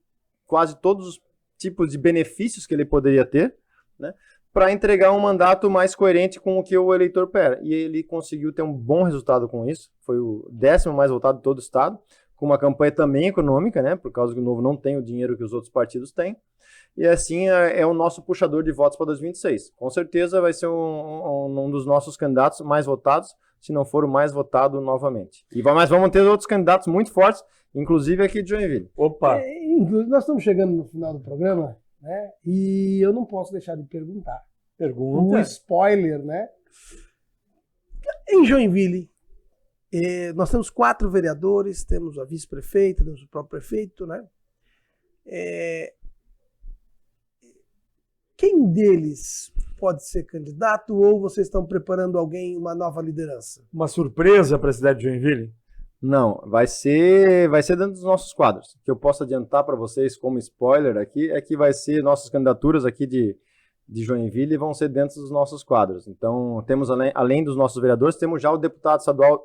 quase todos os tipos de benefícios que ele poderia ter, né? Para entregar um mandato mais coerente com o que o eleitor pede. E ele conseguiu ter um bom resultado com isso, foi o 10º mais votado de todo o estado, com uma campanha também econômica, né? Por causa que o Novo não tem o dinheiro que os outros partidos têm. E assim é o nosso puxador de votos para 2026. Com certeza vai ser um dos nossos candidatos mais votados, se não for o mais votado novamente. Mas vamos ter outros candidatos muito fortes, inclusive aqui de Joinville. Opa! Nós estamos chegando no final do programa, né? E eu não posso deixar de perguntar. Pergunta. Um spoiler, né? Em Joinville, nós temos 4 vereadores, temos a vice-prefeita, temos o próprio prefeito, né? Quem deles pode ser candidato ou vocês estão preparando uma nova liderança? Uma surpresa para a cidade de Joinville? Não, vai ser dentro dos nossos quadros. O que eu posso adiantar para vocês como spoiler aqui é que vai ser nossas candidaturas aqui de Joinville vão ser dentro dos nossos quadros. Então, temos além dos nossos vereadores, temos já o deputado estadual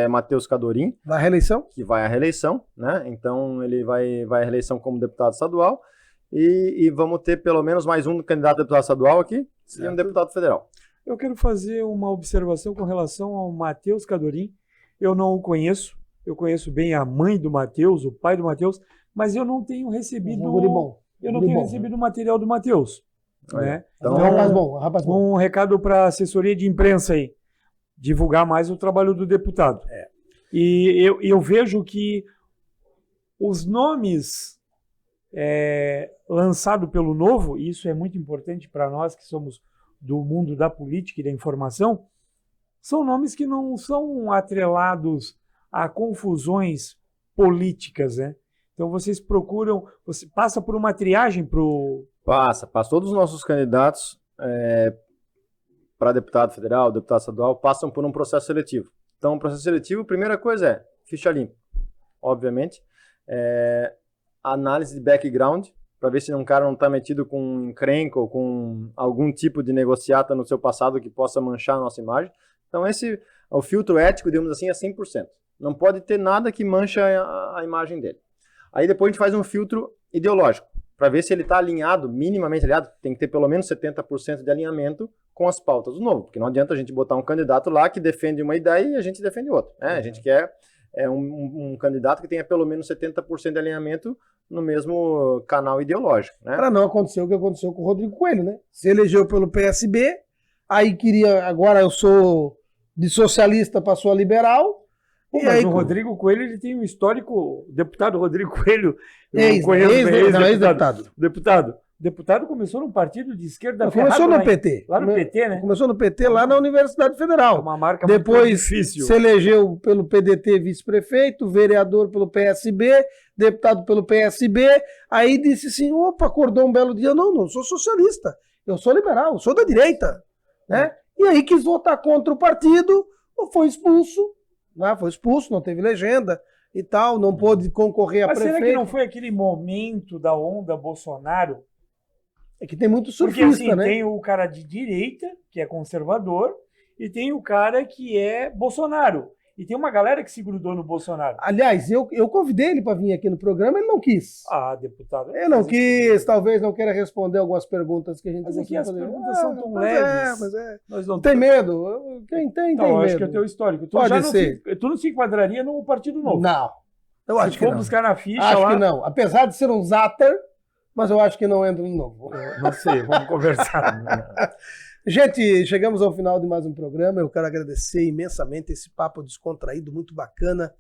Matheus Cadorim. Vai à reeleição? Que vai à reeleição, né? Então, ele vai à reeleição como deputado estadual. E vamos ter pelo menos mais um candidato a deputado estadual aqui e um deputado federal. Eu quero fazer uma observação com relação ao Matheus Cadorim. Eu não o conheço, eu conheço bem a mãe do Matheus, o pai do Matheus, mas eu não tenho recebido recebido o material do Matheus. Né? Então, rapaz bom. Um recado para a assessoria de imprensa aí, divulgar mais o trabalho do deputado. E eu vejo que os nomes lançados pelo Novo, e isso é muito importante para nós que somos do mundo da política e da informação, são nomes que não são atrelados a confusões políticas, né? Então vocês procuram, você passa por uma triagem Passa. Todos os nossos candidatos para deputado federal, deputado estadual, passam por um processo seletivo. Então, o processo seletivo, a primeira coisa é ficha limpa, obviamente, análise de background, para ver se um cara não está metido com encrenca ou com algum tipo de negociata no seu passado que possa manchar a nossa imagem. Então, o filtro ético, digamos assim, é 100%. Não pode ter nada que mancha a imagem dele. Aí depois a gente faz um filtro ideológico, para ver se ele está alinhado, minimamente alinhado, tem que ter pelo menos 70% de alinhamento com as pautas do Novo, porque não adianta a gente botar um candidato lá que defende uma ideia e a gente defende outra, né? A gente quer um candidato que tenha pelo menos 70% de alinhamento no mesmo canal ideológico, né? Para não acontecer o que aconteceu com o Rodrigo Coelho, né? Se elegeu pelo PSB, aí queria, agora eu sou de socialista, passou a liberal. Pô, mas o Rodrigo Coelho, ele tem um histórico, o deputado Rodrigo Coelho, ex-deputado. Deputado começou num partido de esquerda. Começou no PT. Lá no PT, né? Começou no PT, lá na Universidade Federal. Uma marca Depois muito difícil. Se elegeu pelo PDT vice-prefeito, vereador pelo PSB, deputado pelo PSB. Aí disse assim, opa, acordou um belo dia, não sou socialista, eu sou liberal, sou da direita. Né? E aí quis votar contra o partido, foi expulso. Foi expulso, não teve legenda e tal, não pôde concorrer a prefeito. Mas será que não foi aquele momento da onda Bolsonaro? É que tem muito surfista, porque, assim, né? Tem o cara de direita, que é conservador, e tem o cara que é Bolsonaro. E tem uma galera que se grudou no Bolsonaro. Aliás, eu convidei ele para vir aqui no programa, ele não quis. Ah, deputado. Ele não quis, talvez não queira responder algumas perguntas que a gente... Mas aqui as perguntas são tão leves. Nós não tem medo. Quem tem, então, tem medo. Acho que é o teu histórico. Pode ser. Tu não se enquadraria no Partido Novo. Não. Eu acho que não. Se for buscar na ficha acho lá... que não. Apesar de ser um Zatter, mas eu acho que não entra no Novo. Não sei, vamos conversar. Gente, chegamos ao final de mais um programa. Eu quero agradecer imensamente esse papo descontraído, muito bacana.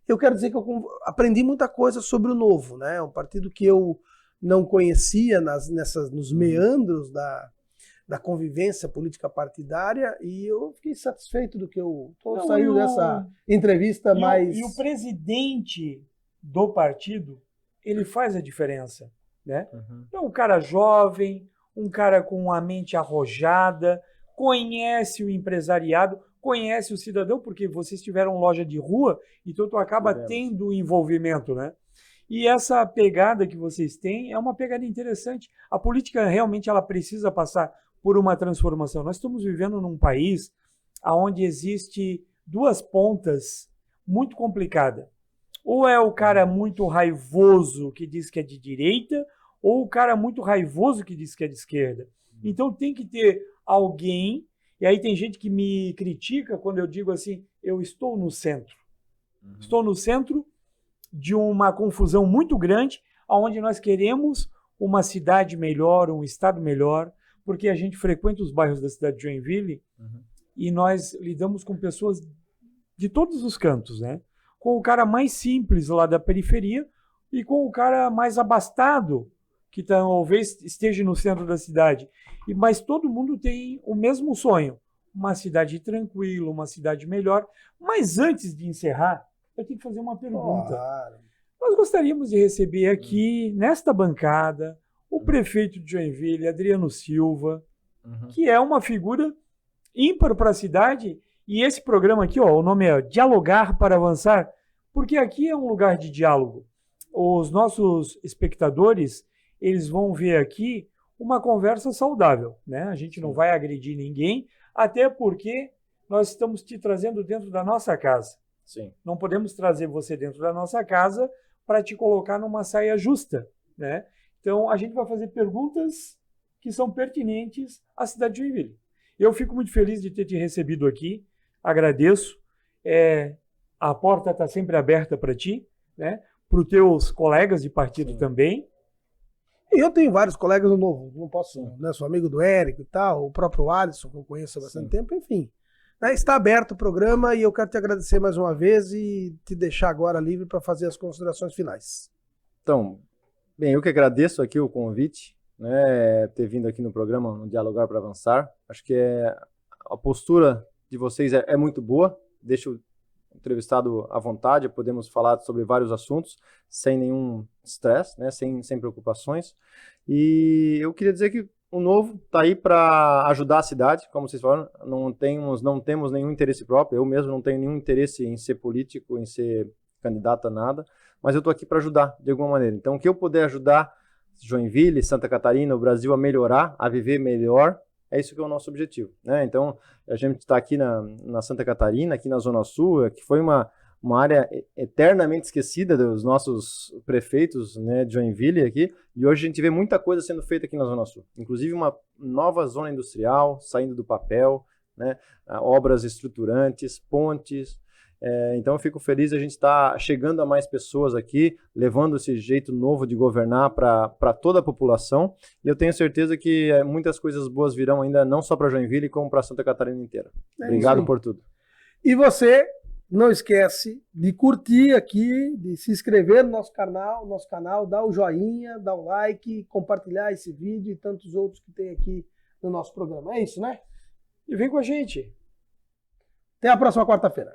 Eu quero dizer que eu aprendi muita coisa sobre o Novo, né? Um partido que eu não conhecia nos meandros da convivência política partidária, e eu fiquei satisfeito do que eu saindo dessa entrevista mais... E o presidente do partido, ele faz a diferença, né? Então, um cara jovem, um cara com a mente arrojada, conhece o empresariado, conhece o cidadão, porque vocês tiveram loja de rua, então tu acaba tendo envolvimento, né? E essa pegada que vocês têm é uma pegada interessante. A política realmente ela precisa passar por uma transformação. Nós estamos vivendo num país onde existe duas pontas muito complicadas. Ou é o cara muito raivoso que diz que é de direita, ou o cara muito raivoso que diz que é de esquerda. Então tem que ter alguém, e aí tem gente que me critica quando eu digo assim, eu estou no centro. Estou no centro de uma confusão muito grande, onde nós queremos uma cidade melhor, um estado melhor, porque a gente frequenta os bairros da cidade de Joinville e nós lidamos com pessoas de todos os cantos, né? Com o cara mais simples lá da periferia e com o cara mais abastado, que talvez esteja no centro da cidade. Mas todo mundo tem o mesmo sonho, uma cidade tranquila, uma cidade melhor. Mas antes de encerrar, eu tenho que fazer uma pergunta. Claro. Nós gostaríamos de receber aqui, nesta bancada, o prefeito de Joinville, Adriano Silva, que é uma figura ímpar para a cidade. E esse programa aqui, o nome é Dialogar para Avançar, porque aqui é um lugar de diálogo. Os nossos espectadores, eles vão ver aqui uma conversa saudável, né? A gente não vai agredir ninguém, até porque nós estamos te trazendo dentro da nossa casa. Sim. Não podemos trazer você dentro da nossa casa para te colocar numa saia justa, né? Então, a gente vai fazer perguntas que são pertinentes à cidade de Joinville. Eu fico muito feliz de ter te recebido aqui, agradeço. A porta está sempre aberta para ti, né? Para os teus colegas de partido também. E eu tenho vários colegas no Novo, não posso, né? Sou amigo do Érico e tal, o próprio Alisson, que eu conheço há bastante tempo, enfim. Está aberto o programa e eu quero te agradecer mais uma vez e te deixar agora livre para fazer as considerações finais. Então, bem, eu que agradeço aqui o convite, né, ter vindo aqui no programa, no Dialogar para Avançar. Acho que a postura de vocês é muito boa, deixa o entrevistado à vontade, podemos falar sobre vários assuntos, sem nenhum estresse, né, sem preocupações. E eu queria dizer que o Novo está aí para ajudar a cidade, como vocês falaram, não temos nenhum interesse próprio, eu mesmo não tenho nenhum interesse em ser político, em ser candidato a nada, mas eu estou aqui para ajudar de alguma maneira. Então, o que eu puder ajudar Joinville, Santa Catarina, o Brasil a melhorar, a viver melhor, É isso que é o nosso objetivo, né? Então, a gente está aqui na Santa Catarina, aqui na Zona Sul, que foi uma área eternamente esquecida dos nossos prefeitos, né, de Joinville aqui, e hoje a gente vê muita coisa sendo feita aqui na Zona Sul, inclusive uma nova zona industrial saindo do papel, né, obras estruturantes, pontes. Então eu fico feliz de a gente estar chegando a mais pessoas aqui, levando esse jeito novo de governar para toda a população, e eu tenho certeza que muitas coisas boas virão ainda, não só para Joinville, como para Santa Catarina inteira. Obrigado por tudo. E você não esquece de curtir aqui, de se inscrever no nosso canal, dar o joinha, dar o like, compartilhar esse vídeo e tantos outros que tem aqui no nosso programa. É isso, né? E vem com a gente. Até a próxima quarta-feira.